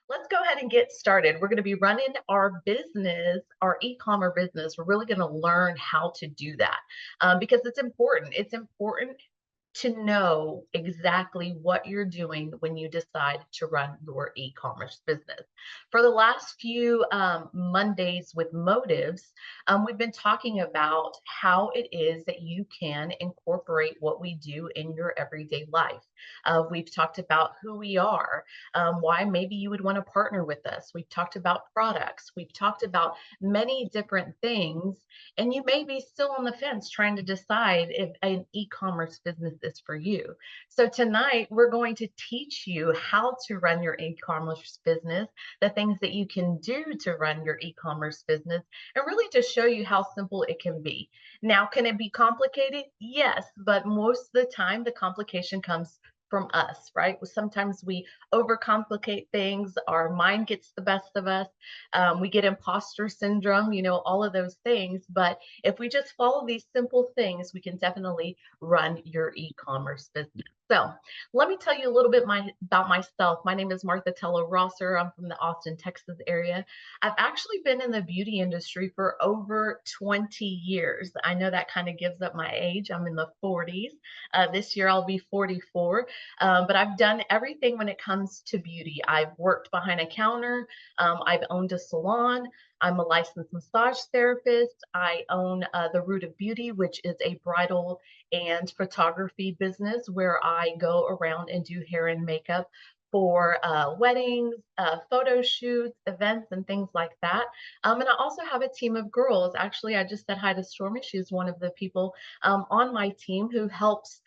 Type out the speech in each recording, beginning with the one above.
Let's go ahead and get started. We're going to be running our business, our e-commerce business. We're really going to learn how to do that because it's important. It's important to know exactly what you're doing when you decide to run your e-commerce business. For the last few Mondays with motives, we've been talking about how it is that you can incorporate what we do in your everyday life. We've talked about who we are, why maybe you would want to partner with us. We've talked about products. We've talked about many different things, and you may be still on the fence trying to decide if an e-commerce business is for you. So tonight we're going to teach you how to run your e-commerce business, the things that you can do to run your e-commerce business, and really to show you how simple it can be. Now, can it be complicated? Yes, but most of the time the complication comes from us, right? Sometimes we overcomplicate things. Our mind gets the best of us. We get imposter syndrome, all of those things. But if we just follow these simple things, we can definitely run your e-commerce business. So let me tell you a little bit about myself. My name is Martha Tello Rosser. I'm from the Austin, Texas area. I've actually been in the beauty industry for over 20 years. I know that kind of gives up my age. I'm in the 40s. This year I'll be 44. But I've done everything when it comes to beauty. I've worked behind a counter. I've owned a salon. I'm a licensed massage therapist. I own The Root of Beauty, which is a bridal and photography business where I go around and do hair and makeup for weddings, photo shoots, events, and things like that. And I also have a team of girls. Actually, I just said hi to Stormy. She's one of the people on my team who helps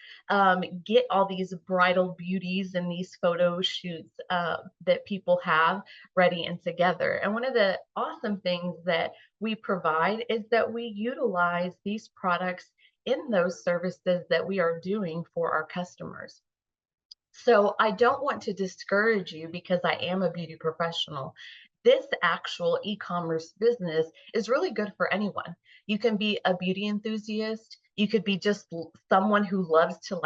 get all these bridal beauties and these photo shoots that people have ready and together. And one of the awesome things that we provide is that we utilize these products in those services that we are doing for our customers. So I don't want to discourage you because I am a beauty professional. This actual e-commerce business is really good for anyone. You can be a beauty enthusiast. You could be just someone who loves to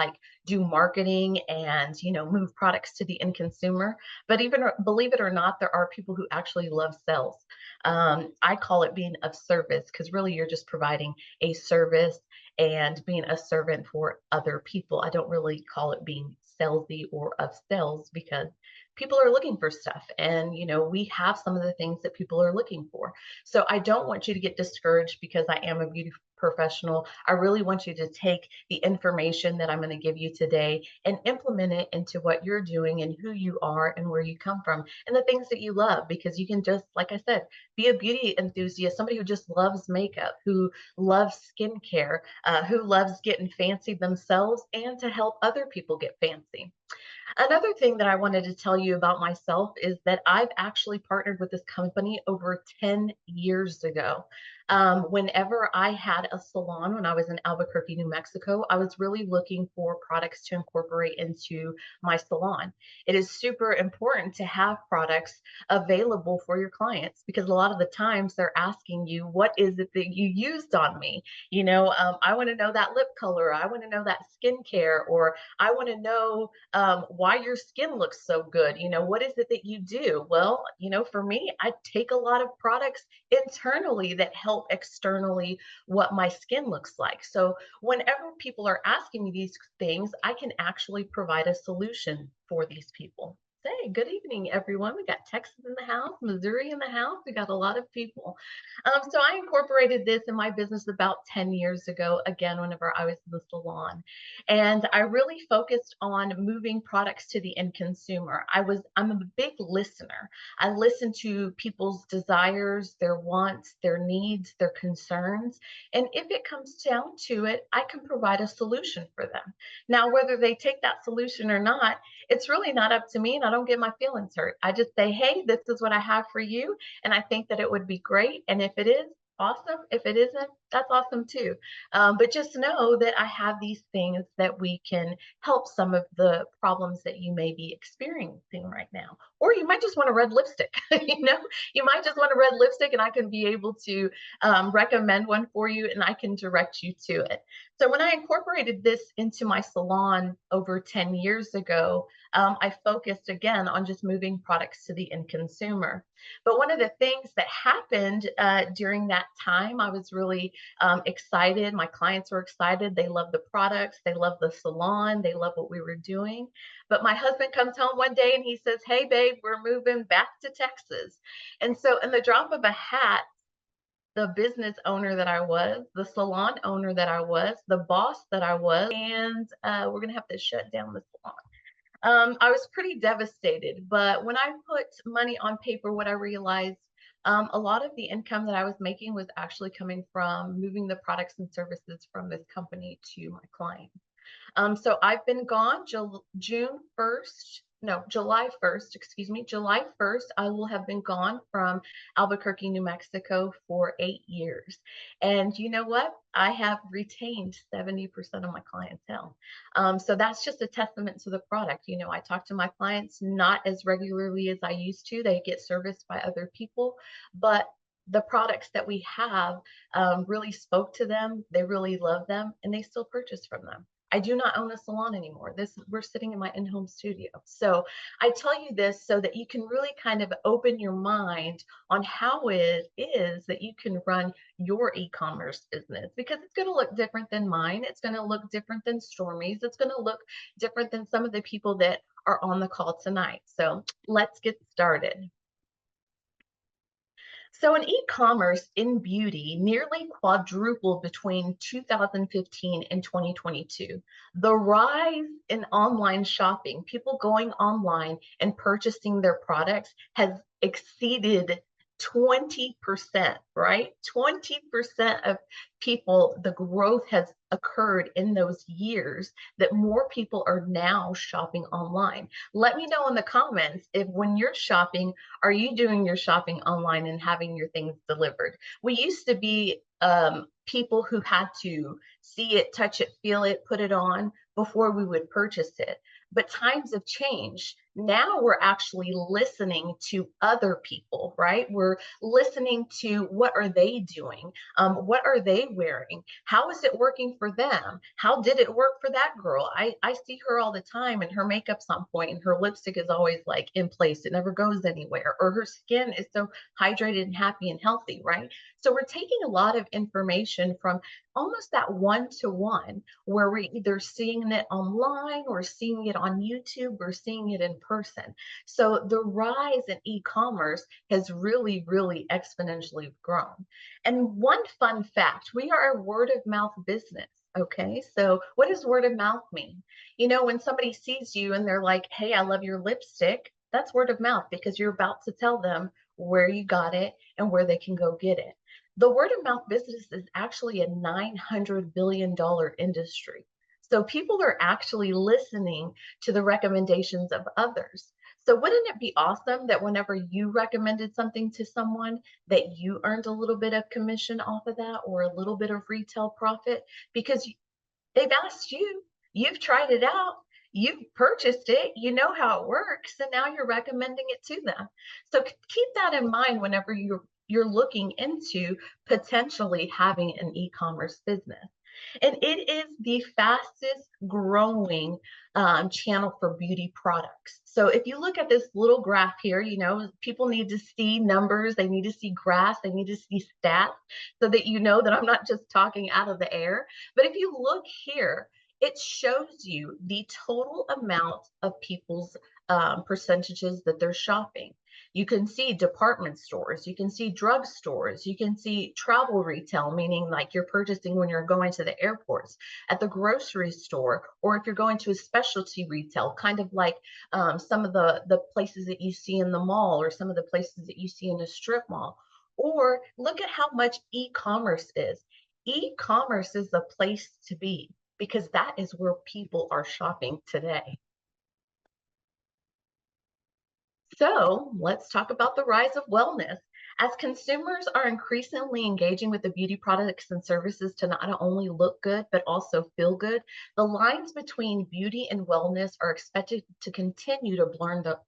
do marketing and move products to the end consumer. But even believe it or not, there are people who actually love sales. I call it being of service because really you're just providing a service and being a servant for other people. I don't really call it being salesy or of sales because people are looking for stuff and we have some of the things that people are looking for. So I don't want you to get discouraged because I am a beauty professional. I really want you to take the information that I'm going to give you today and implement it into what you're doing and who you are and where you come from and the things that you love, because you can just, like I said, be a beauty enthusiast, somebody who just loves makeup, who loves skincare, who loves getting fancy themselves and to help other people get fancy. Another thing that I wanted to tell you about myself is that I've actually partnered with this company over 10 years ago. Whenever I had a salon when I was in Albuquerque, New Mexico, I was really looking for products to incorporate into my salon. It is super important to have products available for your clients because a lot of the times they're asking you, what is it that you used on me? I want to know that lip color. I want to know that skincare, or I want to know why your skin looks so good. What is it that you do? Well, for me, I take a lot of products internally that help externally what my skin looks like. So whenever people are asking me these things, I can actually provide a solution for these people. Hey, good evening, everyone. We got Texas in the house, Missouri in the house. We got a lot of people. So I incorporated this in my business about 10 years ago, again, whenever I was in the salon. And I really focused on moving products to the end consumer. I'm a big listener. I listen to people's desires, their wants, their needs, their concerns. And if it comes down to it, I can provide a solution for them. Now, whether they take that solution or not, it's really not up to me and I don't get my feelings hurt. I just say, hey, this is what I have for you. And I think that it would be great. And if it is, awesome. If it isn't, that's awesome too. But just know that I have these things that we can help some of the problems that you may be experiencing right now. Or you might just want a red lipstick. You might just want a red lipstick, and I can be able to recommend one for you, and I can direct you to it. So when I incorporated this into my salon over 10 years ago, I focused again on just moving products to the end consumer. But one of the things that happened during that time, I was really excited. My clients were excited. They loved the products, they loved the salon, they loved what we were doing. But my husband comes home one day and he says, "Hey, babe, we're moving back to Texas." And so, in the drop of a hat, the business owner that I was, the salon owner that I was, the boss that I was, and we're going to have to shut down the salon. I was pretty devastated, but when I put money on paper, what I realized, a lot of the income that I was making was actually coming from moving the products and services from this company to my clients. So I've been gone June 1st, no, July 1st, excuse me, July 1st, I will have been gone from Albuquerque, New Mexico for 8 years. And you know what? I have retained 70% of my clientele. So that's just a testament to the product. I talk to my clients not as regularly as I used to. They get serviced by other people, but the products that we have really spoke to them. They really love them, and they still purchase from them. I do not own a salon anymore. We're sitting in my in-home studio. So I tell you this so that you can really kind of open your mind on how it is that you can run your e-commerce business, because it's going to look different than mine. It's going to look different than Stormy's. It's going to look different than some of the people that are on the call tonight. So let's get started. So, in e-commerce in beauty nearly quadrupled between 2015 and 2022. The rise in online shopping, people going online and purchasing their products, has exceeded 20%, right? 20% of people, the growth has occurred in those years, that more people are now shopping online. Let me know in the comments if, when you're shopping, are you doing your shopping online and having your things delivered? We used to be people who had to see it, touch it, feel it, put it on before we would purchase it. But times have changed. Now we're actually listening to other people, right? We're listening to, what are they doing? What are they wearing? How is it working for them? How did it work for that girl? I see her all the time, and her makeup's on point, and her lipstick is always like in place. It never goes anywhere. Or her skin is so hydrated and happy and healthy, right? So we're taking a lot of information from almost that one-to-one, where we're either seeing it online or seeing it on YouTube or seeing it in person. So the rise in e-commerce has really, really exponentially grown. And one fun fact, we are a word of mouth business. Okay, so what does word of mouth mean? When somebody sees you and they're like, "Hey, I love your lipstick," that's word of mouth, because you're about to tell them where you got it and where they can go get it. The word of mouth business is actually a $900 billion industry. So people are actually listening to the recommendations of others. So wouldn't it be awesome that whenever you recommended something to someone, that you earned a little bit of commission off of that, or a little bit of retail profit, because they've asked you, you've tried it out, you've purchased it, you know how it works, and now you're recommending it to them. So keep that in mind whenever you're looking into potentially having an e-commerce business. And it is the fastest growing channel for beauty products. So if you look at this little graph here, people need to see numbers, they need to see graphs, they need to see stats, so that you know that I'm not just talking out of the air. But if you look here, it shows you the total amount of people's percentages that they're shopping. You can see department stores, you can see drugstores, you can see travel retail, meaning like you're purchasing when you're going to the airports, at the grocery store, or if you're going to a specialty retail, kind of like some of the places that you see in the mall, or some of the places that you see in a strip mall. Or look at how much e-commerce is. E-commerce is the place to be, because that is where people are shopping today. So let's talk about the rise of wellness. As consumers are increasingly engaging with the beauty products and services to not only look good, but also feel good, the lines between beauty and wellness are expected to continue to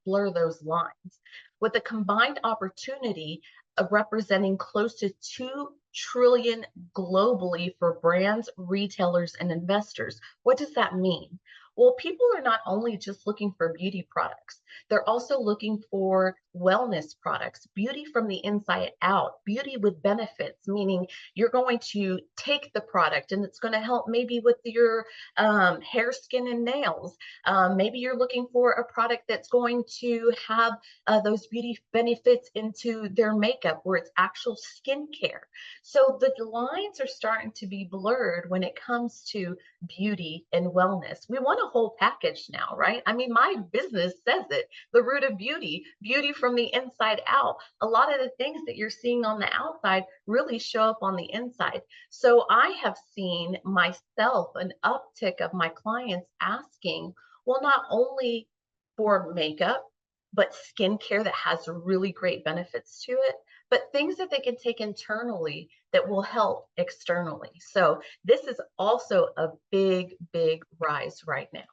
blur those lines. With a combined opportunity of representing close to 2 trillion globally for brands, retailers, and investors. What does that mean? Well, people are not only just looking for beauty products, they're also looking for wellness products, beauty from the inside out, beauty with benefits, meaning you're going to take the product and it's going to help maybe with your hair, skin, and nails. Maybe you're looking for a product that's going to have those beauty benefits into their makeup where it's actual skincare. So the lines are starting to be blurred when it comes to beauty and wellness. We want a whole package now, right? I mean, my business says it, the root of beauty, beauty from the inside out. A lot of the things that you're seeing on the outside really show up on the inside. So I have seen myself an uptick of my clients asking, well, not only for makeup, but skincare that has really great benefits to it, but things that they can take internally that will help externally. So this is also a big, big rise right now.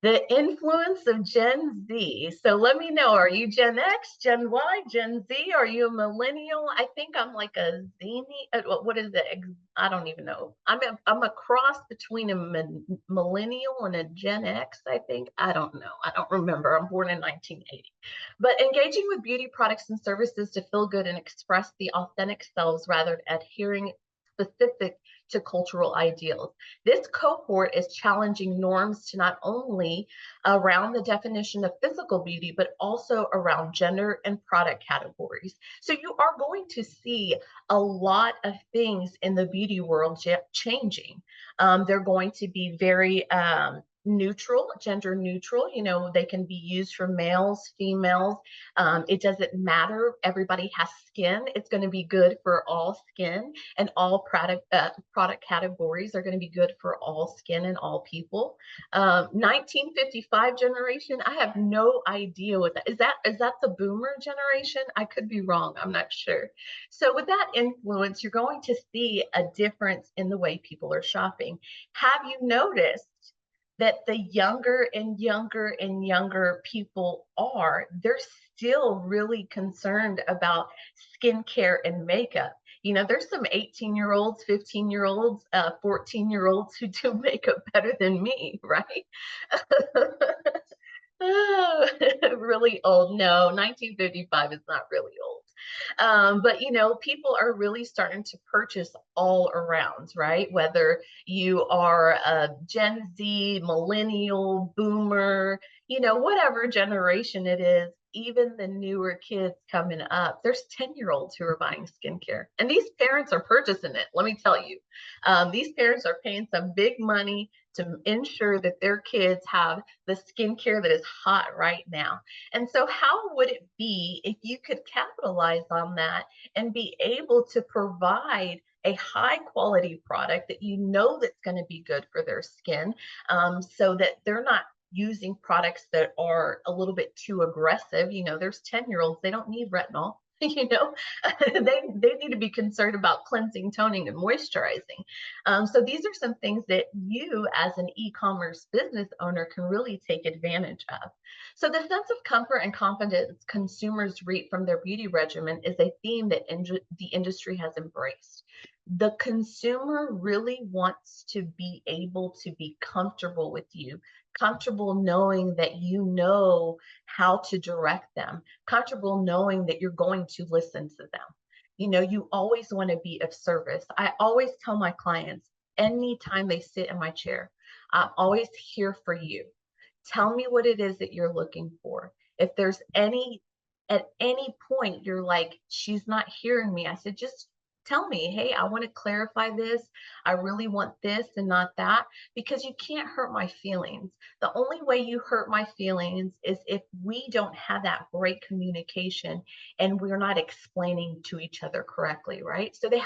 The influence of Gen Z. So let me know, are you Gen X, Gen Y, Gen Z? Are you a millennial? I think I'm like a Zeni. What is it? I don't even know. I'm a cross between a millennial and a Gen X, I think. I don't know. I don't remember. I'm born in 1980. But engaging with beauty products and services to feel good and express the authentic selves rather than adhering specific to cultural ideals. This cohort is challenging norms to not only around the definition of physical beauty, but also around gender and product categories. So you are going to see a lot of things in the beauty world changing. They're going to be very neutral, gender neutral. You know, they can be used for males, females. It doesn't matter. Everybody has skin. It's going to be good for all skin, and all product categories are going to be good for all skin and all people. 1955 generation. I have no idea what that is. That the boomer generation? I could be wrong. I'm not sure. So with that influence, you're going to see a difference in the way people are shopping. Have you noticed that the younger and younger and younger people are, they're still really concerned about skincare and makeup? You know, there's some 18-year-olds, 15-year-olds, 14-year-olds who do makeup better than me, right? Oh, really old. No, 1955 is not really old. But you know, people are really starting to purchase all around, right? Whether you are a Gen Z, millennial, boomer, you know, whatever generation it is, even the newer kids coming up, there's 10-year-olds who are buying skincare. And these parents are purchasing it, let me tell you. These parents are paying some big money to ensure that their kids have the skincare that is hot right now. And so, how would it be if you could capitalize on that and be able to provide a high quality product that you know that's going to be good for their skin, so that they're not using products that are a little bit too aggressive? You know, there's 10-year-olds, they don't need retinol. You know, they need to be concerned about cleansing, toning, and moisturizing. So these are some things that you as an e-commerce business owner can really take advantage of. So the sense of comfort and confidence consumers reap from their beauty regimen is a theme that the industry has embraced. The consumer really wants to be able to be comfortable with you, comfortable knowing that you know how to direct them, comfortable knowing that you're going to listen to them. You know, you always want to be of service. I always tell my clients, anytime they sit in my chair, I'm always here for you. Tell me what it is that you're looking for. If there's at any point you're like, she's not hearing me, I said, just tell me, hey, I want to clarify this. I really want this and not that, because you can't hurt my feelings. The only way you hurt my feelings is if we don't have that great communication and we're not explaining to each other correctly, right? So the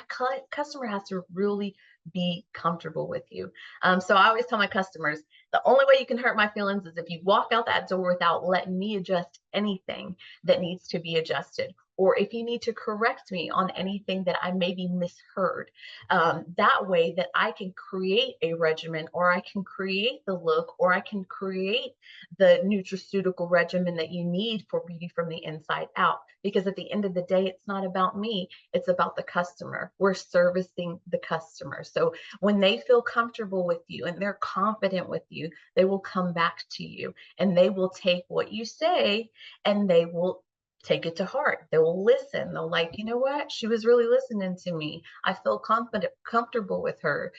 customer has to really be comfortable with you. So I always tell my customers, the only way you can hurt my feelings is if you walk out that door without letting me adjust anything that needs to be adjusted. or if you need to correct me on anything that I maybe misheard. That way that I can create a regimen, or I can create the look, or I can create the nutraceutical regimen that you need for beauty from the inside out. Because at the end of the day, it's not about me, it's about the customer. We're servicing the customer. So when they feel comfortable with you and they're confident with you, they will come back to you and they will take what you say and they will take it to heart. They will listen. They'll like, you know what? She was really listening to me. I feel confident, comfortable with her.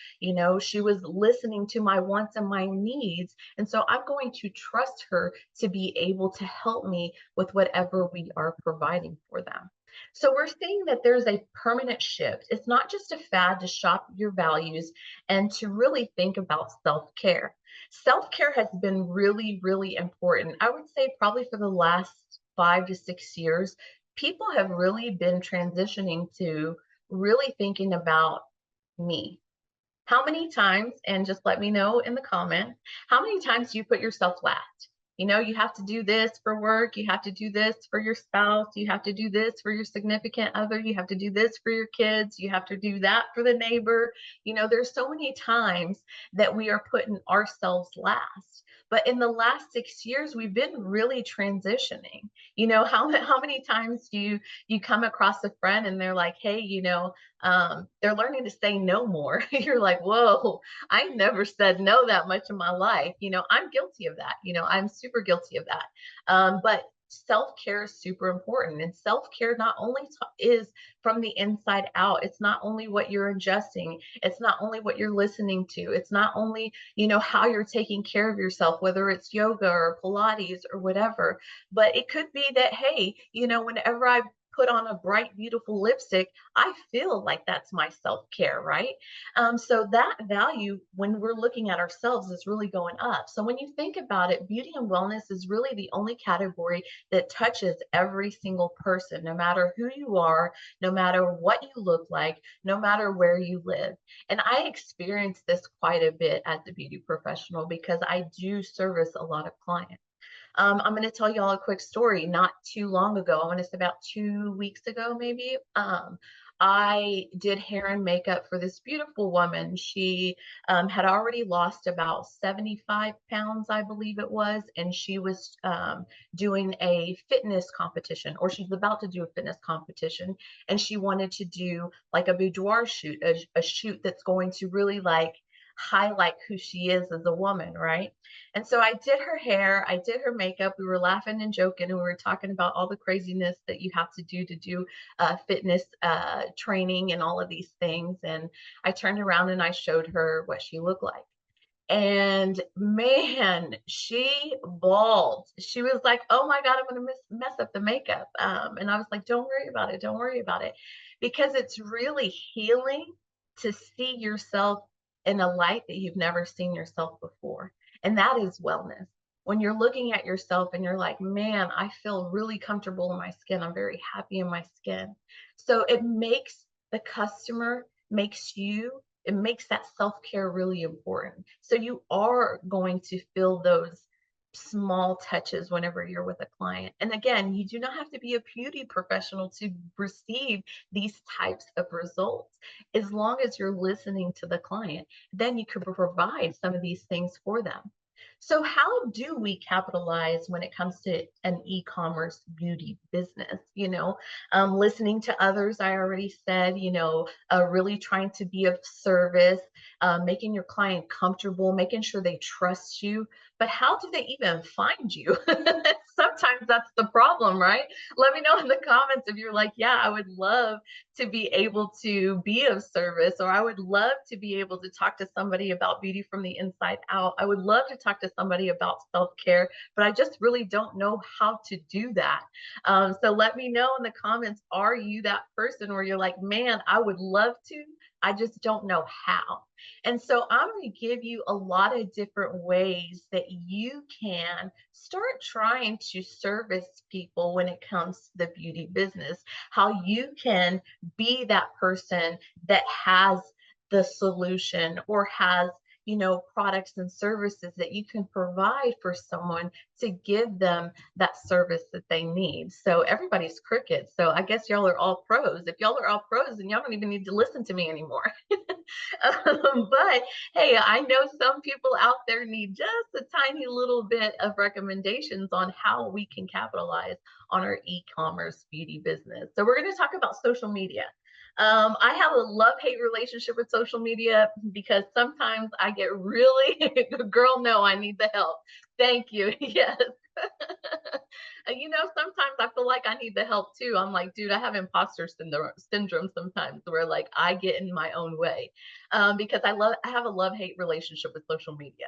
She was listening to my wants and my needs. And so I'm going to trust her to be able to help me with whatever we are providing for them. So we're seeing that there's a permanent shift. It's not just a fad to shop your values and to really think about self-care. Self-care has been really, really important. I would say probably for the last 5 to 6 years, people have really been transitioning to really thinking about me. How many times, and just let me know in the comments, how many times do you put yourself last? You have to do this for work, you have to do this for your spouse, you have to do this for your significant other, you have to do this for your kids, you have to do that for the neighbor. There's so many times that we are putting ourselves last. But in the last 6 years, we've been really transitioning. How many times do you come across a friend and they're like, hey, they're learning to say no more. You're like, whoa, I never said no that much in my life. I'm guilty of that. I'm super guilty of that. But self-care is super important. And self-care not only is from the inside out, it's not only what you're ingesting, it's not only what you're listening to, it's not only, how you're taking care of yourself, whether it's yoga or Pilates or whatever, but it could be that, hey, whenever I put on a bright, beautiful lipstick, I feel like that's my self-care, right? So that value, when we're looking at ourselves, is really going up. So when you think about it, beauty and wellness is really the only category that touches every single person, no matter who you are, no matter what you look like, no matter where you live. And I experience this quite a bit as a beauty professional because I do service a lot of clients. I'm going to tell y'all a quick story. Not too long ago, I want to say about 2 weeks ago, maybe. I did hair and makeup for this beautiful woman. She had already lost about 75 pounds, I believe it was, and she was doing a fitness competition, or she's about to do a fitness competition, and she wanted to do like a boudoir shoot, a shoot that's going to really like highlight who she is as a woman, right? And so I did her hair, I did her makeup. We were laughing and joking, and we were talking about all the craziness that you have to do fitness training and all of these things. And I turned around and I showed her what she looked like. And man, she bawled. She was like, "Oh my God, I'm going to mess up the makeup." And I was like, "Don't worry about it. Don't worry about it." Because it's really healing to see yourself in a light that you've never seen yourself before. And that is wellness. When you're looking at yourself and you're like, man, I feel really comfortable in my skin. I'm very happy in my skin. So it makes the customer, makes you, it makes that self-care really important. So you are going to feel those small touches whenever you're with a client. And again, you do not have to be a beauty professional to receive these types of results. As long as you're listening to the client, then you can provide some of these things for them. So how do we capitalize when it comes to an e-commerce beauty business? Listening to others, I already said, really trying to be of service, making your client comfortable, making sure they trust you. But how do they even find you? Sometimes that's the problem, right? Let me know in the comments if you're like, yeah, I would love to be able to be of service, or I would love to be able to talk to somebody about beauty from the inside out. I would love to talk to somebody about self-care, but I just really don't know how to do that. So let me know in the comments, are you that person where you're like, man, I would love to, I just don't know how. And so I'm going to give you a lot of different ways that you can start trying to service people when it comes to the beauty business, how you can be that person that has the solution or has products and services that you can provide for someone to give them that service that they need. So everybody's crickets. So I guess y'all are all pros. If y'all are all pros, then y'all don't even need to listen to me anymore. But hey, I know some people out there need just a tiny little bit of recommendations on how we can capitalize on our e-commerce beauty business. So we're going to talk about social media. I have a love-hate relationship with social media because sometimes I get really, girl, no, I need the help. Thank you. Yes. Sometimes I feel like I need the help too. I'm like, dude, I have imposter syndrome sometimes where like I get in my own way because I have a love-hate relationship with social media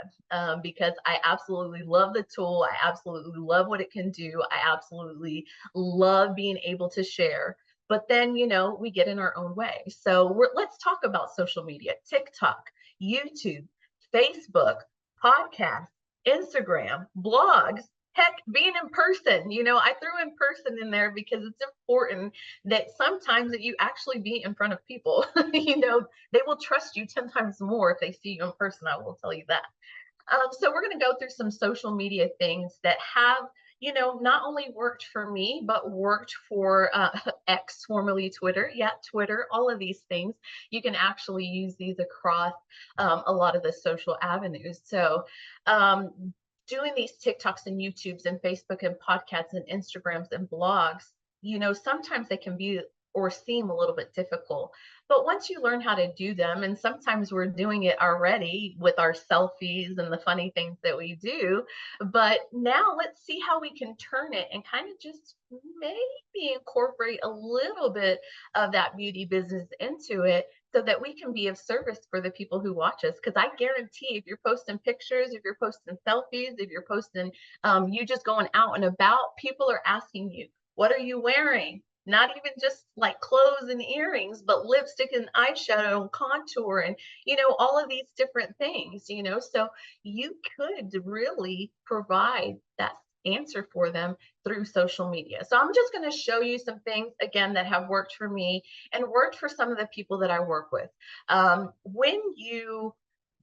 because I absolutely love the tool. I absolutely love what it can do. I absolutely love being able to share. But then, we get in our own way. So let's talk about social media: TikTok, YouTube, Facebook, podcasts, Instagram, blogs, heck, being in person. I threw in person in there because it's important that sometimes that you actually be in front of people. They will trust you 10 times more if they see you in person. I will tell you that. So we're going to go through some social media things that have, not only worked for me, but worked for X, formerly Twitter. Yeah, Twitter, all of these things. You can actually use these across a lot of the social avenues. So doing these TikToks and YouTubes and Facebook and podcasts and Instagrams and blogs, sometimes they can be or seem a little bit difficult. But once you learn how to do them, and sometimes we're doing it already with our selfies and the funny things that we do, but now let's see how we can turn it and kind of just maybe incorporate a little bit of that beauty business into it so that we can be of service for the people who watch us. Because I guarantee if you're posting pictures, if you're posting selfies, if you're posting you just going out and about, people are asking you, what are you wearing? Not even just like clothes and earrings, but lipstick and eyeshadow and contour and, all of these different things, so you could really provide that answer for them through social media. So I'm just going to show you some things again that have worked for me and worked for some of the people that I work with. When you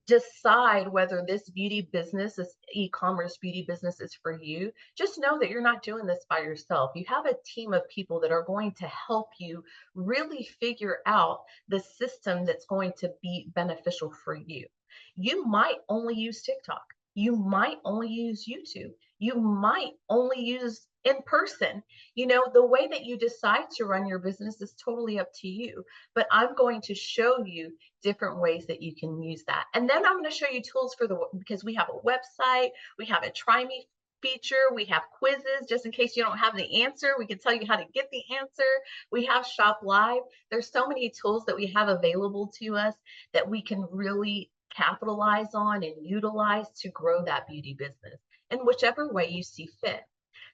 decide whether this beauty business, this e-commerce beauty business is for you, just know that you're not doing this by yourself. You have a team of people that are going to help you really figure out the system that's going to be beneficial for you. You might only use TikTok. You might only use YouTube. You might only use in person. The way that you decide to run your business is totally up to you. But I'm going to show you different ways that you can use that. And then I'm going to show you tools because we have a website, we have a Try Me feature, we have quizzes just in case you don't have the answer. We can tell you how to get the answer. We have Shop Live. There's so many tools that we have available to us that we can really capitalize on and utilize to grow that beauty business in whichever way you see fit.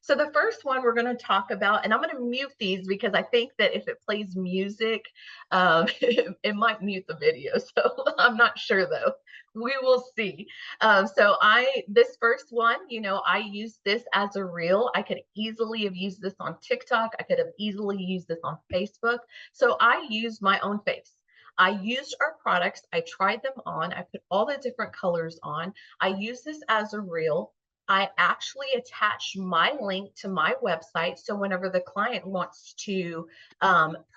So the first one we're going to talk about, and I'm going to mute these because I think that if it plays music, it might mute the video. So I'm not sure though. We will see. This first one, I use this as a reel. I could easily have used this on TikTok. I could have easily used this on Facebook. So I used my own face. I used our products. I tried them on. I put all the different colors on. I use this as a reel. I actually attach my link to my website. So whenever the client wants to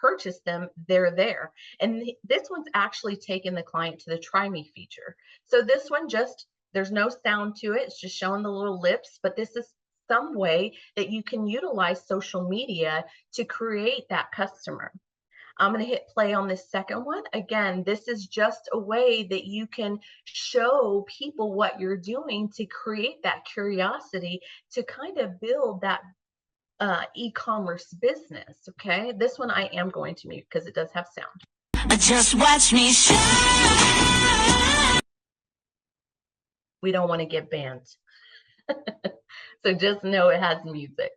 purchase them, they're there. And this one's actually taken the client to the Try Me feature. So this one there's no sound to it. It's just showing the little lips, but this is some way that you can utilize social media to create that customer. I'm going to hit play on this second one. Again, this is just a way that you can show people what you're doing to create that curiosity to kind of build that e-commerce business. Okay, this one I am going to mute because it does have sound. Just watch me shine. We don't want to get banned. So just know it has music.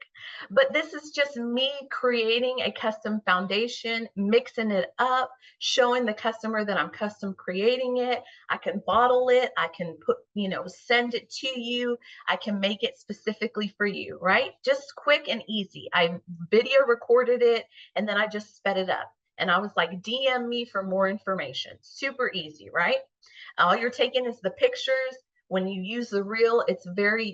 But this is just me creating a custom foundation, mixing it up, showing the customer that I'm custom creating it. I can bottle it. I can send it to you. I can make it specifically for you, right? Just quick and easy. I video recorded it and then I just sped it up. And I was like, DM me for more information. Super easy, right? All you're taking is the pictures. When you use the reel,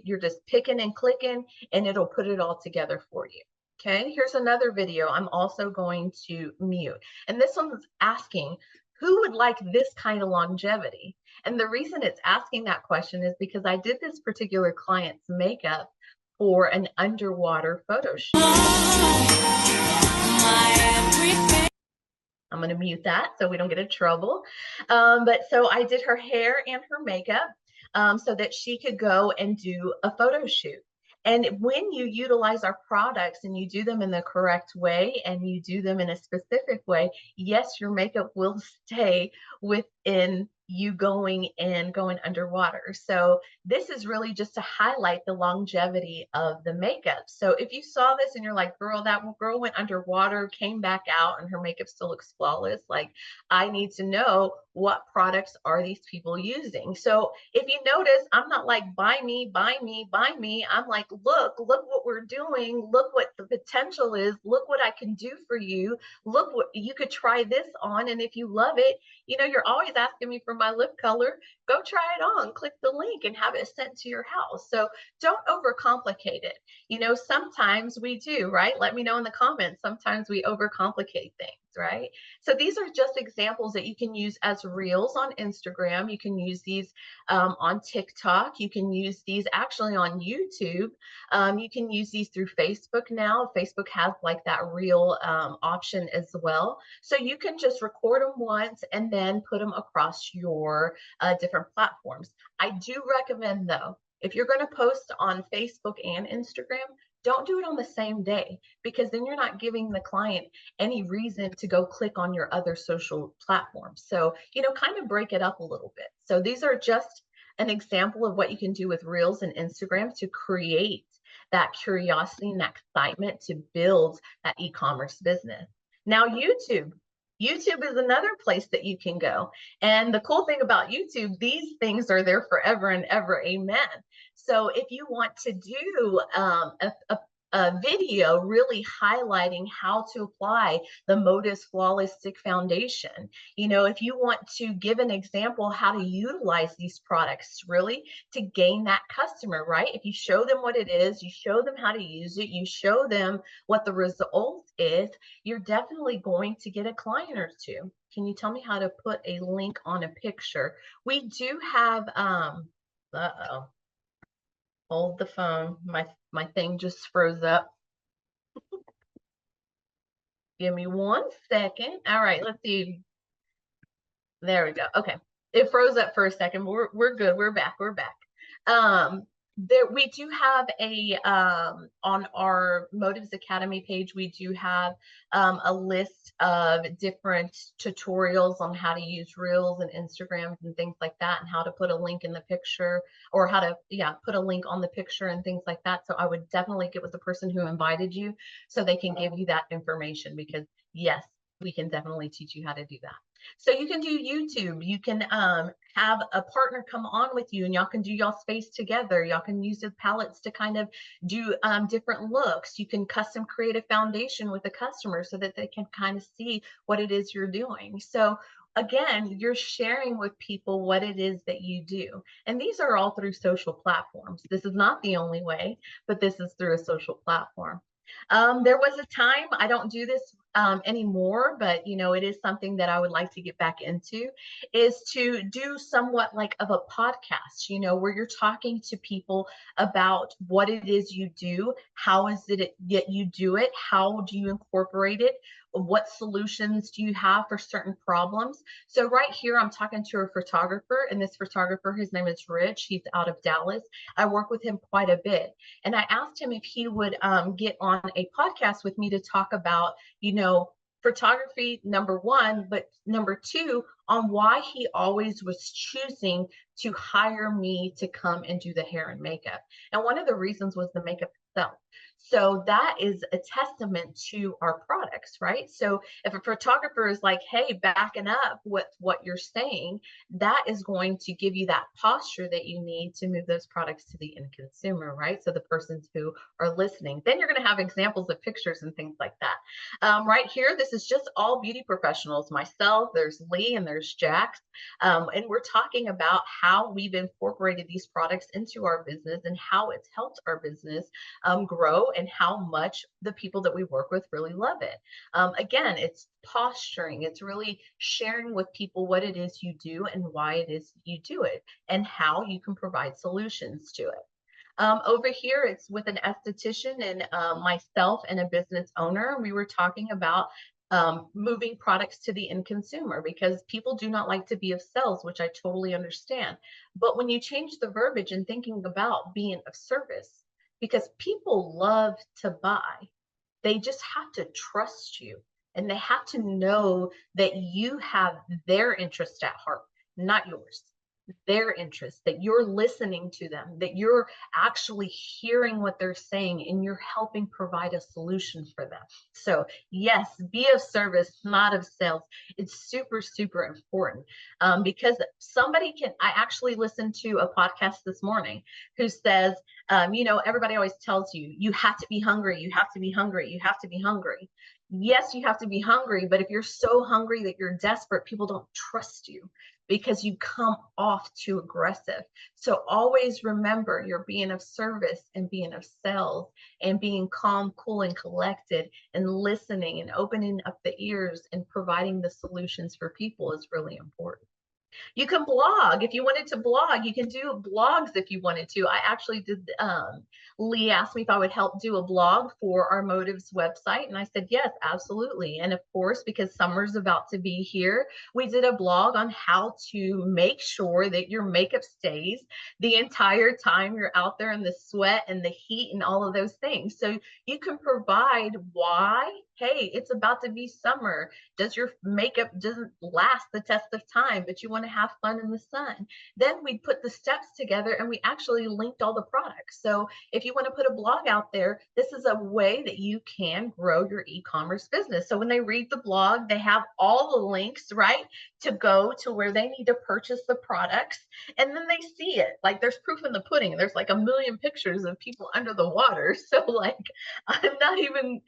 you're just picking and clicking and it'll put it all together for you. Okay, here's another video I'm also going to mute. And this one's asking, who would like this kind of longevity? And the reason it's asking that question is because I did this particular client's makeup for an underwater photo shoot. I'm going to mute that so we don't get in trouble. But so I did her hair and her makeup so that she could go and do a photo shoot. And when you utilize our products and you do them in the correct way and you do them in a specific way, yes, your makeup will stay within you going underwater. So this is really just to highlight the longevity of the makeup. So if you saw this and you're like, girl, that girl went underwater, came back out, and her makeup still looks flawless, like, I need to know what products are these people using. So if you notice, I'm not like, buy me, buy me, buy me. I'm like, look what we're doing. Look what the potential is. Look what I can do for you. Look what you could try this on. And if you love it, you're always asking me for my lip color. Go try it on, click the link and have it sent to your house. So don't overcomplicate it. Sometimes we do, right? Let me know in the comments. Sometimes we overcomplicate things, right? So these are just examples that you can use as reels on Instagram. You can use these on TikTok. You can use these actually on YouTube. You can use these through Facebook now. Facebook has like that reel option as well. So you can just record them once and then put them across your different platforms. I do recommend though, if you're going to post on Facebook and Instagram, don't do it on the same day because then you're not giving the client any reason to go click on your other social platforms. So, kind of break it up a little bit. So these are just an example of what you can do with Reels and Instagram to create that curiosity and that excitement to build that e-commerce business. Now, YouTube is another place that you can go. And the cool thing about YouTube, these things are there forever and ever. Amen. So if you want to do a video really highlighting how to apply the Modus Flawless Stick Foundation, if you want to give an example how to utilize these products really to gain that customer, right? If you show them what it is, you show them how to use it, you show them what the result is, you're definitely going to get a client or two. Can you tell me how to put a link on a picture? We do have, uh-oh, hold the phone. My thing just froze up. Give me 1 second. All right, let's see. There we go. Okay. It froze up for a second, but we're good. We're back. We're back. There we do have a on our Motives Academy page, we do have a list of different tutorials on how to use Reels and Instagrams and things like that, and how to put a link in the picture, or how to put a link on the picture and things like that. So I would definitely get with the person who invited you so they can give you that information, because yes, we can definitely teach you how to do that. So you can do YouTube. You can have a partner come on with you and y'all can do y'all's face together. Y'all can use the palettes to kind of do different looks. You can custom create a foundation with a customer so that they can kind of see what it is you're doing. So again, you're sharing with people what it is that you do. And these are all through social platforms. This is not the only way, but this is through a social platform. There was a time, I don't do this anymore, but it is something that I would like to get back into, is to do somewhat like of a podcast, where you're talking to people about what it is you do, how is it that you do it, how do you incorporate it, what solutions do you have for certain problems. So right here, I'm talking to a photographer, and this photographer, his name is Rich. He's out of Dallas. I work with him quite a bit. And I asked him if he would get on a podcast with me to talk about, photography, number one, but number two, on why he always was choosing to hire me to come and do the hair and makeup. And one of the reasons was the makeup itself. So that is a testament to our products, right? So if a photographer is like, hey, backing up what you're saying, that is going to give you that posture that you need to move those products to the end consumer, right? So the persons who are listening. Then you're going to have examples of pictures and things like that. Right here, this is just all beauty professionals. Myself, there's Lee, and there's Jax. And we're talking about how we've incorporated these products into our business and how it's helped our business grow, and how much the people that we work with really love it. Again, it's posturing. It's really sharing with people what it is you do and why it is you do it, and how you can provide solutions to it. Over here, it's with an esthetician and myself and a business owner. We were talking about moving products to the end consumer, because people do not like to be of sales, which I totally understand. But when you change the verbiage and thinking about being of service, because people love to buy, they just have to trust you, and they have to know that you have their interest at heart, not yours. Their interest, that you're listening to them, that you're actually hearing what they're saying, and you're helping provide a solution for them. So yes, be of service, not of sales. It's super, super important, because somebody can, I actually listened to a podcast this morning who says, everybody always tells you, you have to be hungry, you have to be hungry, you have to be hungry. Yes, you have to be hungry, but if you're so hungry that you're desperate, people don't trust you, because you come off too aggressive. So always remember, you're being of service and being of sales, and being calm, cool, and collected, and listening and opening up the ears and providing the solutions for people is really important. You can blog. If you wanted to blog, you can do blogs if you wanted to. I actually did, Lee asked me if I would help do a blog for our Motives website. And I said, yes, absolutely. And of course, because summer's about to be here, we did a blog on how to make sure that your makeup stays the entire time you're out there in the sweat and the heat and all of those things. So you can provide why. Hey, it's about to be summer. Does your makeup doesn't last the test of time, but you want to have fun in the sun? Then we put the steps together, and we actually linked all the products. So if you want to put a blog out there, this is a way that you can grow your e-commerce business. So when they read the blog, they have all the links, right, to go to where they need to purchase the products. And then they see it. Like, there's proof in the pudding. There's like a million pictures of people under the water. So like, I'm not even,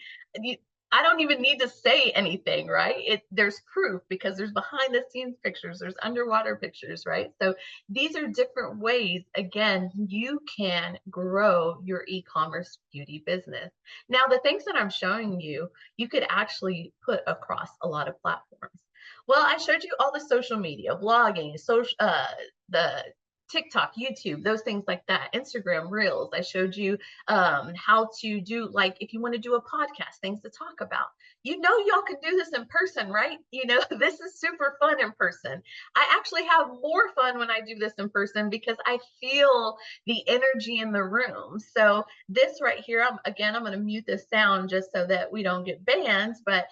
I don't even need to say anything, right? There's proof, because there's behind the scenes pictures, there's underwater pictures, right? So these are different ways, again, you can grow your e-commerce beauty business. Now, the things that I'm showing you, you could actually put across a lot of platforms. Well, I showed you all the social media, blogging, the TikTok, YouTube, those things like that, Instagram Reels. I showed you how to do, like, if you want to do a podcast, things to talk about. Y'all can do this in person, right? This is super fun in person. I actually have more fun when I do this in person, because I feel the energy in the room. So this right here, I'm going to mute this sound just so that we don't get banned, but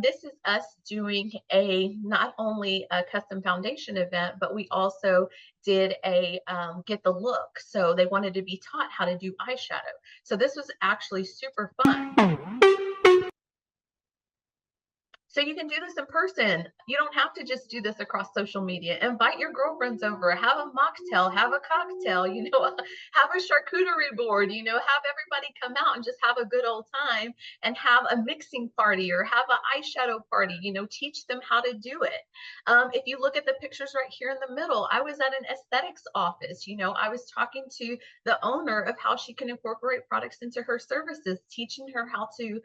this is us doing not only a custom foundation event, but we also did a get the look. So they wanted to be taught how to do eyeshadow. So this was actually super fun. So you can do this in person. You don't have to just do this across social media. Invite your girlfriends over, have a mocktail, have a cocktail, have a charcuterie board, have everybody come out and just have a good old time, and have a mixing party or have an eyeshadow party, teach them how to do it. If you look at the pictures right here in the middle, I was at an aesthetics office. I was talking to the owner of how she can incorporate products into her services, teaching her how to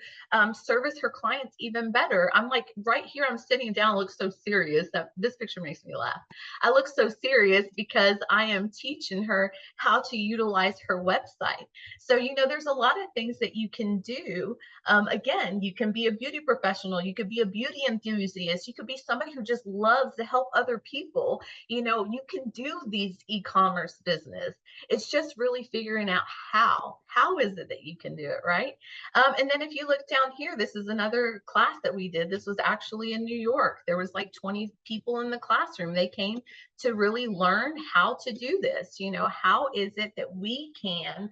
service her clients even better. I'm like, right here, I'm sitting down, look so serious. That this picture makes me laugh. I look so serious because I am teaching her how to utilize her website. So, there's a lot of things that you can do. Again, you can be a beauty professional. You could be a beauty enthusiast. You could be somebody who just loves to help other people. You can do these e-commerce business. It's just really figuring out how is it that you can do it, right? And then if you look down here, this is another class that we did. This was actually in New York. There was like 20 people in the classroom. They came to really learn how to do this. How is it that we can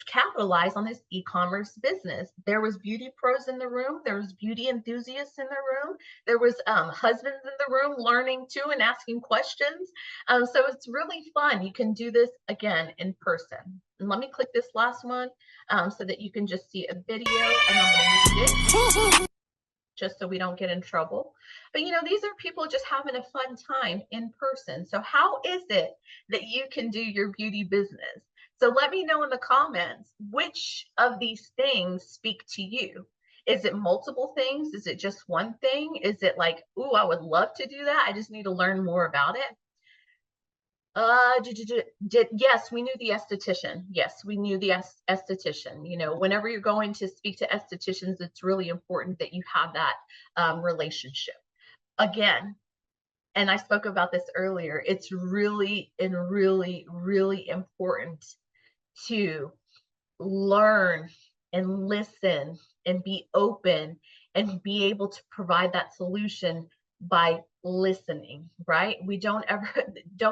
capitalize on this e-commerce business. There was beauty pros in the room. There was beauty enthusiasts in the room. There was husbands in the room learning too and asking questions. So it's really fun. You can do this again in person. And let me click this last one so that you can just see a video, and I'm going to mute it just so we don't get in trouble. But these are people just having a fun time in person. So how is it that you can do your beauty business? So let me know in the comments, which of these things speak to you? Is it multiple things? Is it just one thing? Is it like, ooh, I would love to do that, I just need to learn more about it? Yes, we knew the esthetician. Yes, we knew the esthetician. Whenever you're going to speak to estheticians, it's really important that you have that relationship. Again, and I spoke about this earlier, it's really and really, really important to learn and listen and be open and be able to provide that solution by listening, right? We don't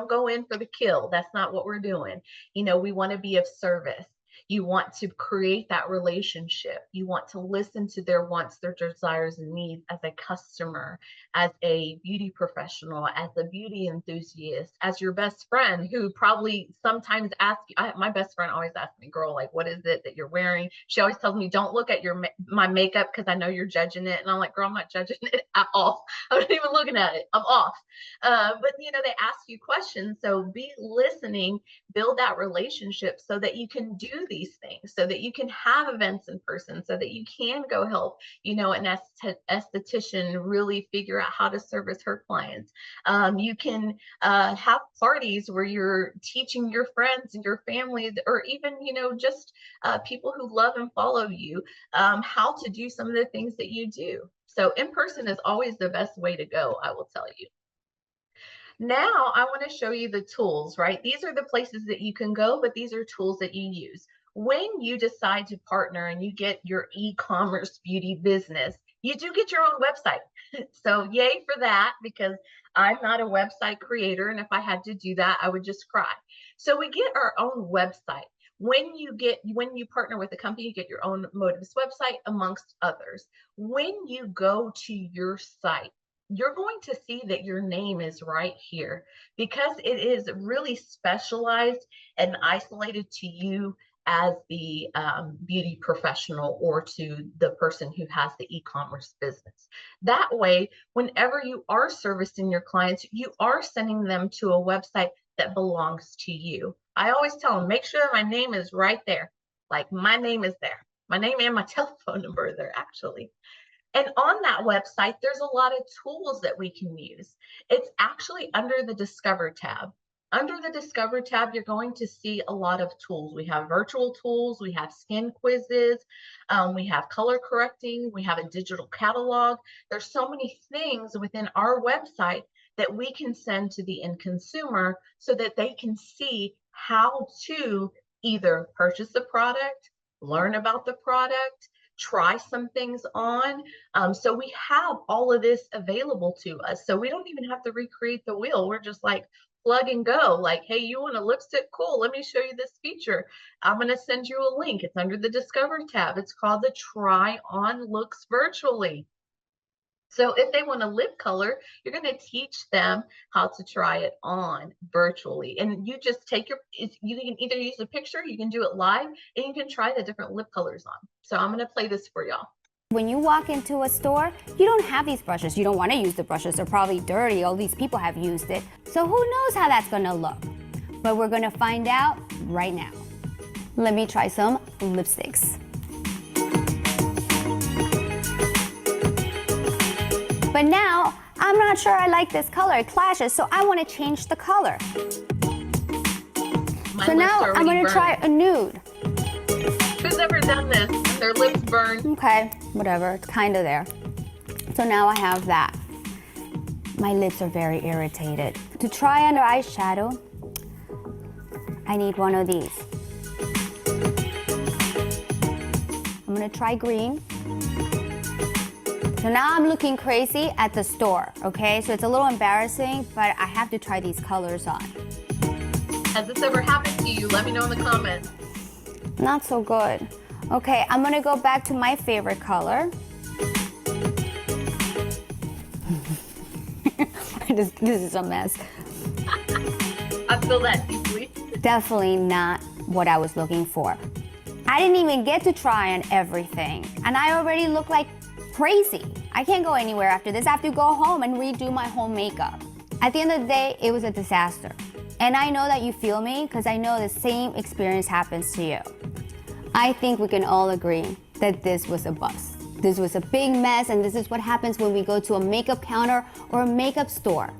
go in for the kill. That's not what we're doing. We want to be of service. You want to create that relationship. You want to listen to their wants, their desires, and needs as a customer, as a beauty professional, as a beauty enthusiast, as your best friend who probably sometimes asks you. My best friend always asks me, girl, like, what is it that you're wearing? She always tells me, don't look at my makeup because I know you're judging it. And I'm like, girl, I'm not judging it at all. I'm not even looking at it. I'm off. But they ask you questions. So be listening, build that relationship so that you can do these things, so that you can have events in person, so that you can go help, an esthetician really figure out how to service her clients. You can have parties where you're teaching your friends and your family, or even, just people who love and follow you, how to do some of the things that you do. So in person is always the best way to go, I will tell you. Now I want to show you the tools, right? These are the places that you can go, but these are tools that you use. When you decide to partner and you get your e-commerce beauty business, you do get your own website. So yay for that, because I'm not a website creator. And if I had to do that, I would just cry. So we get our own website. When you partner with a company, you get your own Motives website, amongst others. When you go to your site, you're going to see that your name is right here, because it is really specialized and isolated to you as the beauty professional, or to the person who has the e-commerce business. That way, whenever you are servicing your clients, you are sending them to a website that belongs to you. I always tell them, make sure my name is right there. Like, my name is there. My name and my telephone number are there, actually. And on that website, there's a lot of tools that we can use. It's actually under the Discover tab. Under the Discover tab, you're going to see a lot of tools. We have virtual tools, we have skin quizzes, we have color correcting, we have a digital catalog. There's so many things within our website that we can send to the end consumer so that they can see how to either purchase the product, learn about the product, try some things on. So we have all of this available to us. So we don't even have to recreate the wheel. We're just like, plug and go. Like, hey, you want a lipstick? Cool. Let me show you this feature. I'm going to send you a link. It's under the Discover tab. It's called the Try On Looks Virtually. So if they want a lip color, you're going to teach them how to try it on virtually. And you just take you can either use a picture, you can do it live, and you can try the different lip colors on. So I'm going to play this for y'all. When you walk into a store, you don't have these brushes. You don't want to use the brushes. They're probably dirty. All these people have used it. So who knows how that's going to look? But we're going to find out right now. Let me try some lipsticks. But now, I'm not sure I like this color. It clashes, so I want to change the color. So now I'm going to try a nude. Who's ever done this? Their lips burn. Okay, whatever. It's kind of there. So now I have that. My lips are very irritated. To try under eyeshadow, I need one of these. I'm going to try green. So now I'm looking crazy at the store, okay? So it's a little embarrassing, but I have to try these colors on. Has this ever happened to you? Let me know in the comments. Not so good. Okay, I'm gonna go back to my favorite color. This is a mess. I feel that deeply. Definitely not what I was looking for. I didn't even get to try on everything, and I already look like crazy. I can't go anywhere after this. I have to go home and redo my whole makeup. At the end of the day, it was a disaster. And I know that you feel me because I know the same experience happens to you. I think we can all agree that this was a bust. This was a big mess, and this is what happens when we go to a makeup counter or a makeup store.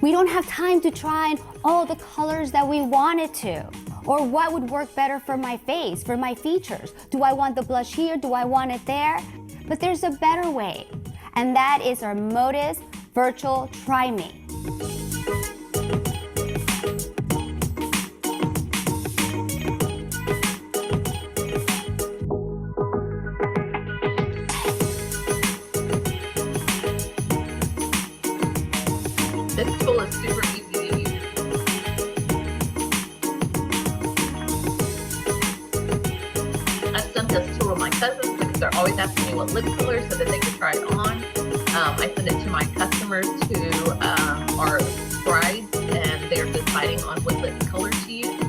We don't have time to try on all the colors that we wanted to, or what would work better for my face, for my features. Do I want the blush here? Do I want it there? But there's a better way, and that is our Modus Virtual Try Me. This tool is super easy to use. I sent this tool to my cousins because they're always asking me what lip color so that they can try it on. I send it to my customers who are brides and they're deciding on what lip color to use.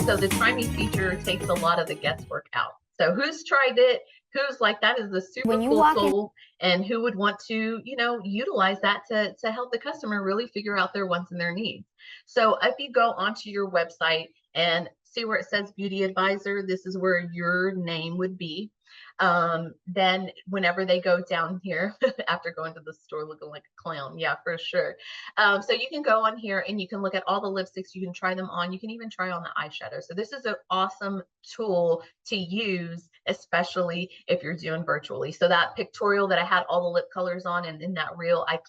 So the Try Me feature takes a lot of the guesswork out. So who's tried it? Who's like, that is a super cool tool, and who would want to, utilize that to help the customer really figure out their wants and their needs. So if you go onto your website and see where it says beauty advisor, this is where your name would be. Then whenever they go down here after going to the store looking like a clown, yeah, for sure. So you can go on here and you can look at all the lipsticks, you can try them on, you can even try on the eyeshadow. So this is an awesome tool to use, especially if you're doing virtually. So that pictorial that I had all the lip colors on, and in that reel I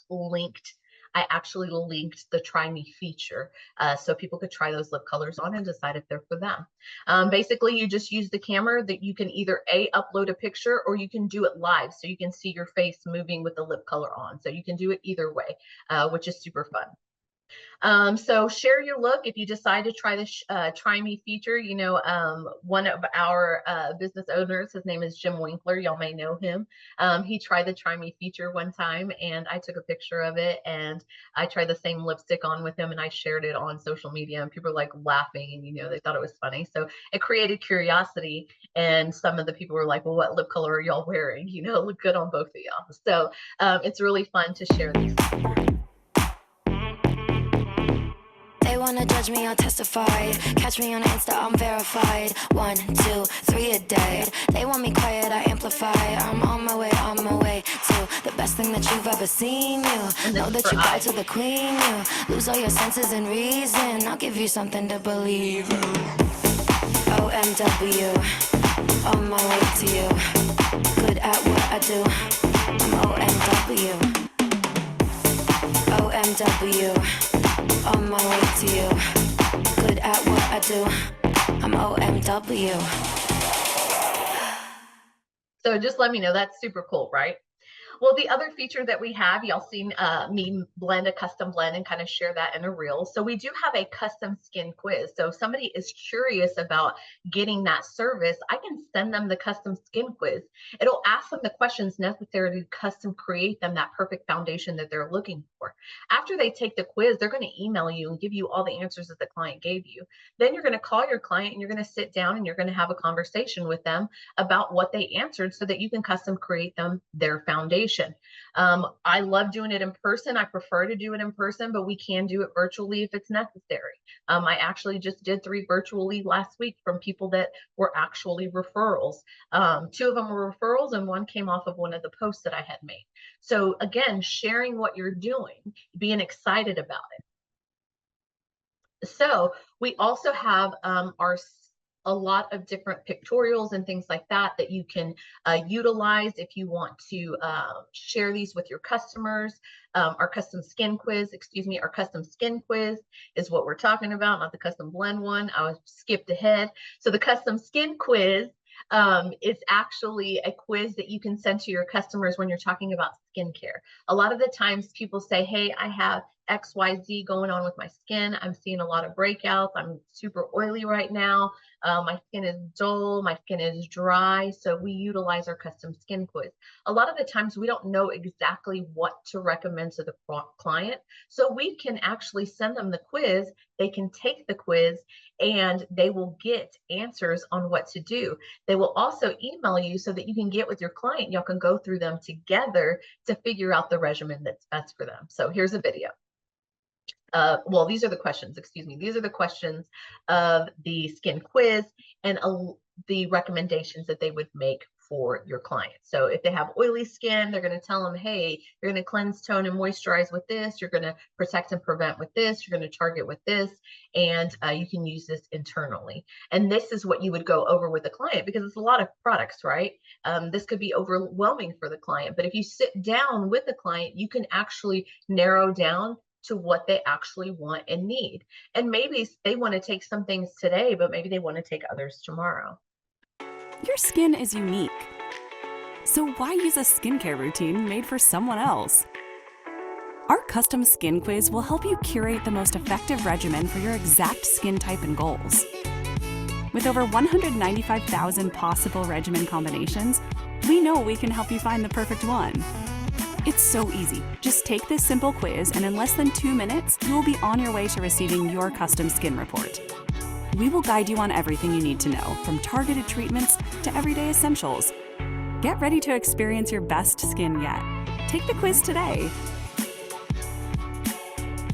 actually linked the Try Me feature so people could try those lip colors on and decide if they're for them. Basically, you just use the camera that you can either upload a picture or you can do it live so you can see your face moving with the lip color on. So you can do it either way, which is super fun. So share your look if you decide to try this Try Me feature. One of our business owners, his name is Jim Winkler. Y'all may know him. He tried the Try Me feature one time, and I took a picture of it, and I tried the same lipstick on with him, and I shared it on social media, and people were like laughing, and they thought it was funny. So it created curiosity, and some of the people were like, "Well, what lip color are y'all wearing? Look good on both of y'all." So it's really fun to share these. They wanna judge me, I'll testify. Catch me on Insta, I'm verified. 1, 2, 3 a day. They want me quiet, I amplify. I'm on my way to the best thing that you've ever seen. You know that you bow to the queen. You lose all your senses and reason. I'll give you something to believe in. OMW, on my way to you. Good at what I do. I'm OMW. OMW. On my way to you. Good at what I do. I'm OMW. So just let me know. That's super cool, right? Well, the other feature that we have, y'all seen me blend a custom blend and kind of share that in a reel. So we do have a custom skin quiz. So if somebody is curious about getting that service, I can send them the custom skin quiz. It'll ask them the questions necessary to custom create them that perfect foundation that they're looking for. After they take the quiz, they're going to email you and give you all the answers that the client gave you. Then you're going to call your client and you're going to sit down and you're going to have a conversation with them about what they answered so that you can custom create them their foundation. I love doing it in person. I prefer to do it in person, but we can do it virtually if it's necessary. I actually just did 3 virtually last week from people that were actually referrals. 2 of them were referrals and 1 came off of one of the posts that I had made. So again, sharing what you're doing, being excited about it. So we also have a lot of different pictorials and things like that you can utilize if you want to share these with your customers. Our custom skin quiz is what we're talking about, not the custom blend one. I skipped ahead. So the custom skin quiz is actually a quiz that you can send to your customers when you're talking about skincare. A lot of the times people say, hey, I have XYZ going on with my skin. I'm seeing a lot of breakouts. I'm super oily right now. My skin is dull. My skin is dry. So we utilize our custom skin quiz. A lot of the times we don't know exactly what to recommend to the client. So we can actually send them the quiz. They can take the quiz and they will get answers on what to do. They will also email you so that you can get with your client. Y'all can go through them together to figure out the regimen that's best for them. So here's a video. Well, these are the questions, excuse me. These are the questions of the skin quiz and the recommendations that they would make for your client. So if they have oily skin, they're going to tell them, hey, you're going to cleanse, tone, and moisturize with this. You're going to protect and prevent with this. You're going to target with this. And you can use this internally. And this is what you would go over with the client because it's a lot of products, right? This could be overwhelming for the client. But if you sit down with the client, you can actually narrow down to what they actually want and need. And maybe they want to take some things today, but maybe they want to take others tomorrow. Your skin is unique. So why use a skincare routine made for someone else? Our custom skin quiz will help you curate the most effective regimen for your exact skin type and goals. With over 195,000 possible regimen combinations, we know we can help you find the perfect one. It's so easy. Just take this simple quiz, and in less than 2 minutes, you will be on your way to receiving your custom skin report. We will guide you on everything you need to know, from targeted treatments to everyday essentials. Get ready to experience your best skin yet. Take the quiz today.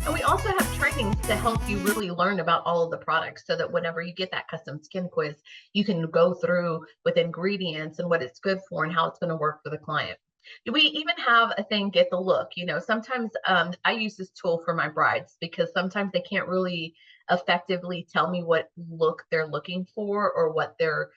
And we also have trainings to help you really learn about all of the products so that whenever you get that custom skin quiz, you can go through with ingredients and what it's good for and how it's going to work for the client. We even have a thing, get the look. You know, sometimes I use this tool for my brides because sometimes they can't really effectively tell me what look they're looking for or what they're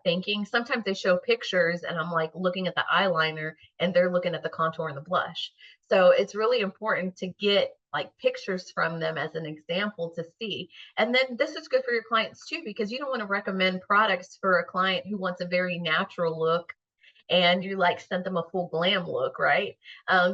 thinking. Sometimes they show pictures and I'm like looking at the eyeliner and they're looking at the contour and the blush. So it's really important to get like pictures from them as an example to see. And then this is good for your clients too, because you don't want to recommend products for a client who wants a very natural look and you like sent them a full glam look, right?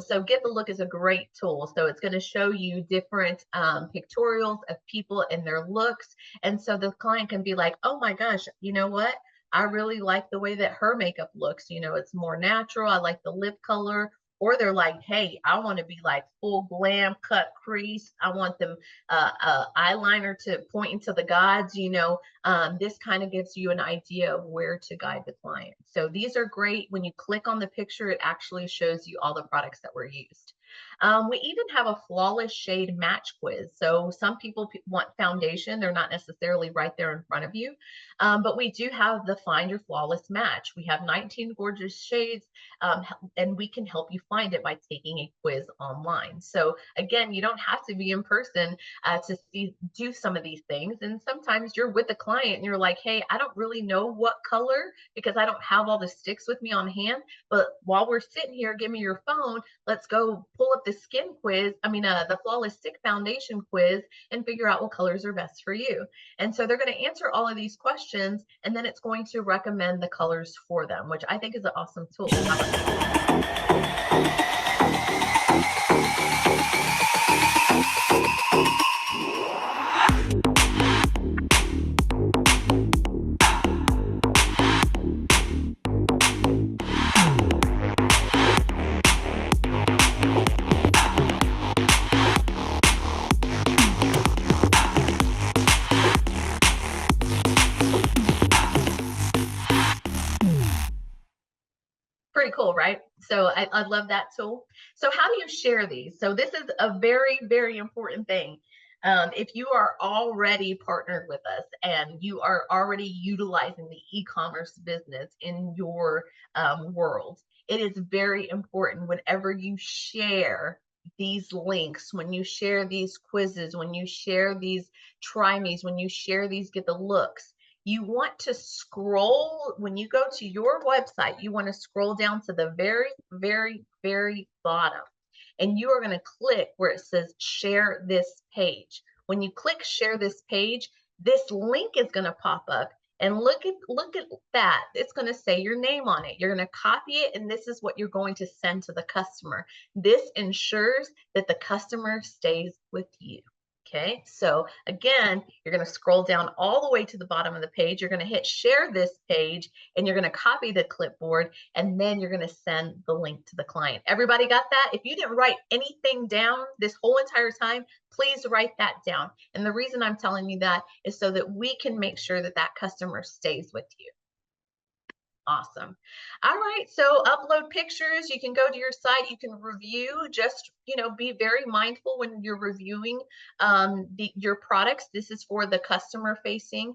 So Get the Look is a great tool. So it's going to show you different pictorials of people and their looks. And so the client can be like, oh my gosh, you know what? I really like the way that her makeup looks. You know, it's more natural. I like the lip color. Or they're like, hey, I want to be like full glam, cut crease. I want them eyeliner to point into the gods. You know, this kind of gives you an idea of where to guide the client. So these are great. When you click on the picture, it actually shows you all the products that were used. We even have a flawless shade match quiz. So some people want foundation. They're not necessarily right there in front of you. But we do have the Find Your Flawless Match. We have 19 gorgeous shades, and we can help you find it by taking a quiz online. So again, you don't have to be in person to do some of these things. And sometimes you're with a client and you're like, hey, I don't really know what color because I don't have all the sticks with me on hand. But while we're sitting here, give me your phone. Let's go pull up the skin quiz. The Flawless Stick Foundation quiz and figure out what colors are best for you. And so they're going to answer all of these questions, and then it's going to recommend the colors for them, which I think is an awesome tool. Pretty cool, right? So I love that tool. So how do you share these? So this is a very, very important thing. If you are already partnered with us and you are already utilizing the e-commerce business in your world, it is very important whenever you share these links, when you share these quizzes, when you share these try me's, when you share these get the looks, you want to scroll when you go to your website, you want to scroll down to the very, very, very bottom. And you are going to click where it says share this page. When you click share this page, this link is going to pop up And look at that. It's going to say your name on it. You're going to copy it, and this is what you're going to send to the customer. This ensures that the customer stays with you. Okay, so again, you're going to scroll down all the way to the bottom of the page. You're going to hit share this page, and you're going to copy the clipboard, and then you're going to send the link to the client. Everybody got that? If you didn't write anything down this whole entire time, please write that down. And the reason I'm telling you that is so that we can make sure that that customer stays with you. Awesome. All right. So upload pictures. You can go to your site. You can review. Just, be very mindful when you're reviewing your products. This is for the customer facing.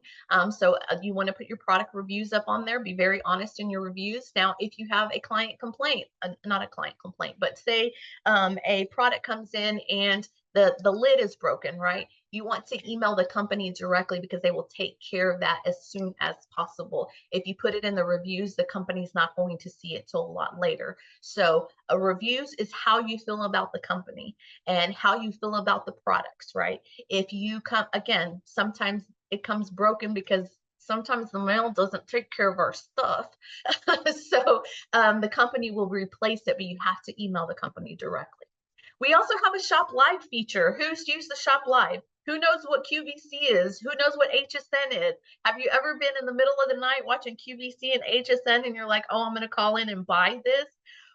So you want to put your product reviews up on there. Be very honest in your reviews. Now, if you have a client complaint, not a client complaint, but say a product comes in and the lid is broken, right? You want to email the company directly because they will take care of that as soon as possible. If you put it in the reviews, the company's not going to see it till a lot later. So reviews is how you feel about the company and how you feel about the products, right? If you come, again, sometimes it comes broken because sometimes the mail doesn't take care of our stuff. So the company will replace it, but you have to email the company directly. We also have a Shop Live feature. Who's used the Shop Live? Who knows what QVC is? Who knows what HSN is? Have you ever been in the middle of the night watching QVC and HSN and you're like, oh, I'm going to call in and buy this?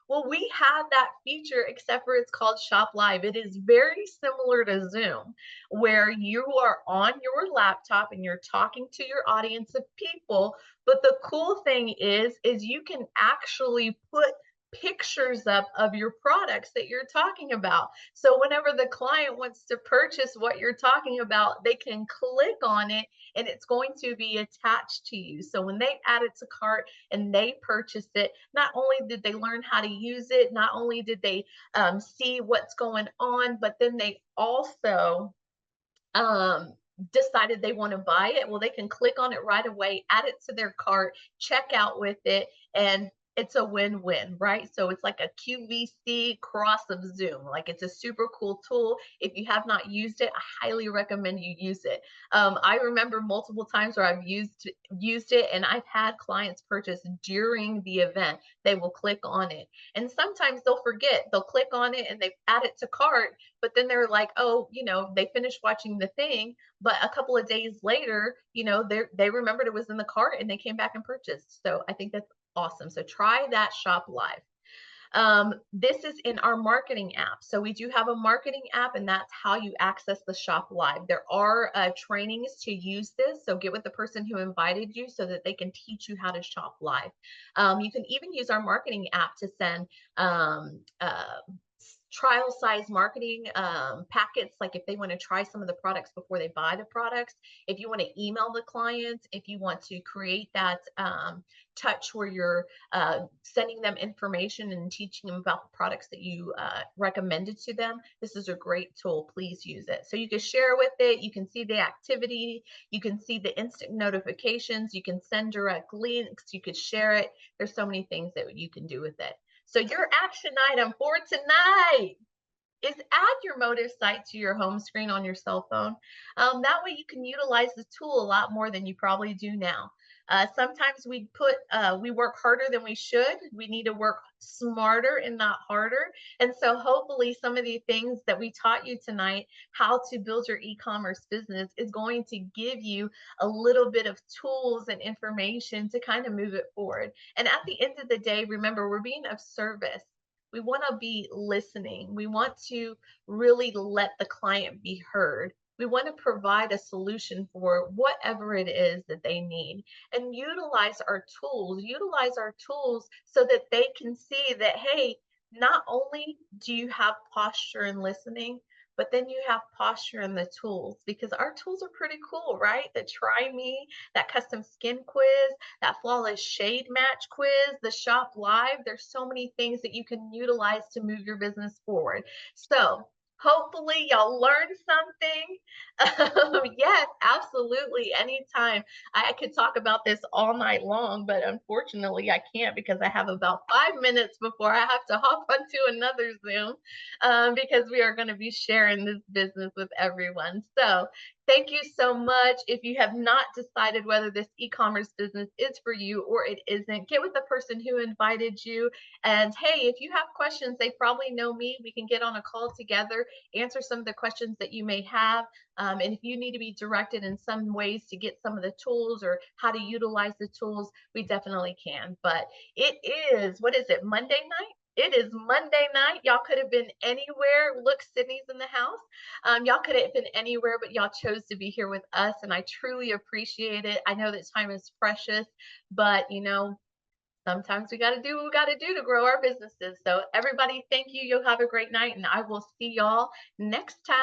Well, we have that feature, except for it's called Shop Live. It is very similar to Zoom, where you are on your laptop and you're talking to your audience of people. But the cool thing is you can actually put pictures up of your products that you're talking about. So whenever the client wants to purchase what you're talking about, they can click on it and it's going to be attached to you. So when they add it to cart and they purchase it, not only did they learn how to use it, not only did they see what's going on, but then they also decided they want to buy it. Well, they can click on it right away, add it to their cart, check out with it, and it's a win-win, right? So it's like a QVC cross of Zoom. Like, it's a super cool tool. If you have not used it, I highly recommend you use it. I remember multiple times where I've used it, and I've had clients purchase during the event. They will click on it, and sometimes they'll forget. They'll click on it and they add it to cart, but then they're like, oh, they finished watching the thing, but a couple of days later, they remembered it was in the cart and they came back and purchased. So I think that's awesome. So try that Shop Live. This is in our marketing app. So we do have a marketing app, and that's how you access the Shop Live. There are trainings to use this. So get with the person who invited you so that they can teach you how to shop live. You can even use our marketing app to send trial size marketing packets, like if they want to try some of the products before they buy the products, if you want to email the clients, if you want to create that touch where you're sending them information and teaching them about the products that you recommended to them. This is a great tool. Please use it. So you can share with it. You can see the activity. You can see the instant notifications. You can send direct links. You could share it. There's so many things that you can do with it. So your action item for tonight is add your Motive site to your home screen on your cell phone. That way you can utilize the tool a lot more than you probably do now. Sometimes we work harder than we should. We need to work smarter and not harder. And so hopefully some of the things that we taught you tonight, how to build your e-commerce business, is going to give you a little bit of tools and information to kind of move it forward. And at the end of the day, remember, we're being of service. We want to be listening. We want to really let the client be heard. We want to provide a solution for whatever it is that they need, and utilize our tools so that they can see that, hey, not only do you have posture and listening, but then you have posture in the tools, because our tools are pretty cool, right? The Try Me, that custom skin quiz, that flawless shade match quiz, the Shop Live. There's so many things that you can utilize to move your business forward. So hopefully y'all learned something. Yeah, Yes, absolutely. Anytime. I could talk about this all night long, but unfortunately I can't because I have about 5 minutes before I have to hop onto another Zoom, because we are going to be sharing this business with everyone. So thank you so much. If you have not decided whether this e-commerce business is for you or it isn't, get with the person who invited you. And hey, if you have questions, they probably know me. We can get on a call together, answer some of the questions that you may have. And if you need to be directed in some ways to get some of the tools or how to utilize the tools, we definitely can. But it is, what is it, Monday night? It is Monday night. Y'all could have been anywhere. Look, Sydney's in the house. Y'all could have been anywhere, but y'all chose to be here with us, and I truly appreciate it. I know that time is precious, but sometimes we got to do what we got to do to grow our businesses. So, everybody, thank you. You'll have a great night, and I will see y'all next time.